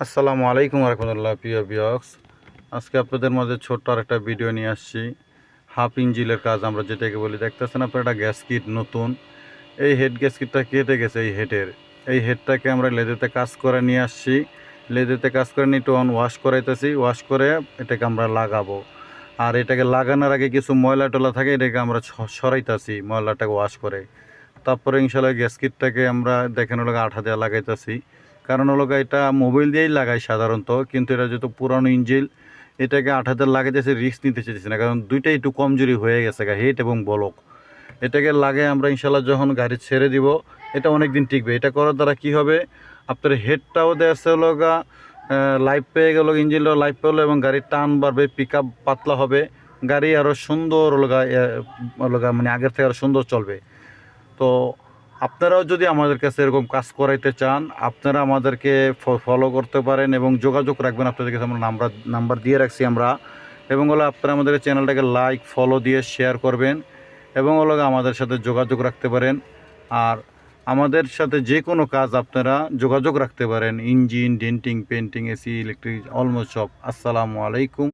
আসসালামু আলাইকুম রহমতুল্লাহ। প্রিয় ভিউয়ার্স, আজকে আপনাদের মাঝে ছোট্ট আর একটা ভিডিও নিয়ে আসছি। হাফ ইঞ্জিলের কাজ আমরা যেটাকে বলি, দেখতেছেন আপনার একটা গ্যাস কিট নতুন। এই হেড গ্যাস কিটটা কেটে গেছে। এই হেডটাকে আমরা লেদেতে কাজ করে নিয়ে আসছি। লেদেতে কাজ করে নিয়ে একটু ওয়াশ করাইতেছি। ওয়াশ করে এটাকে আমরা লাগাবো। আর এটাকে লাগানোর আগে কিছু ময়লা টলা থাকে, এটাকে আমরা সরাইতেছি ময়লাটাকে ওয়াশ করে। তারপরে ইনশাল্লাহ গ্যাস কিটটাকে আমরা দেখেন হলো আঠা দেওয়া লাগাইতেছি। কারণ হলো এটা মোবাইল দিয়েই লাগাই সাধারণত, কিন্তু এটা যেহেতু পুরানো ইঞ্জিল, এটাকে আঠা দিয়ে লাগাইতেছি, রিস্ক নিতে চাইতেছি না, কারণ দুইটাই একটু কমজোরি হয়ে গেছে হেড এবং বলক। এটাকে লাগে আমরা ইনশাল্লাহ যখন গাড়ি ছেড়ে দিব, এটা অনেক দিন টিকবে। এটা করার দ্বারা কি হবে, আপনার হেডটাও দেওয়া হলো লাইফ পেয়ে গেলো, ইঞ্জিনটাও লাইফ পেলো এবং গাড়ির টান বাড়বে, পিক আপ পাতলা হবে, গাড়ি আরও সুন্দর মানে আগের থেকে আরও সুন্দর চলবে। তো আপনারাও যদি আমাদের কাছে এরকম কাজ করাইতে চান, আপনারা আমাদেরকে ফলো করতে পারেন এবং যোগাযোগ রাখবেন। আপনাদের কাছে আমরা নাম্বার দিয়ে রাখছি আমরা। এবং আপনারা আমাদের চ্যানেলটাকে লাইক ফলো দিয়ে শেয়ার করবেন এবং আমাদের সাথে যোগাযোগ রাখতে পারেন। আর আমাদের সাথে যে কোনো কাজ আপনারা যোগাযোগ রাখতে পারেন, engine, denting, painting, AC, electric, almost সব। আসসালামু আলাইকুম।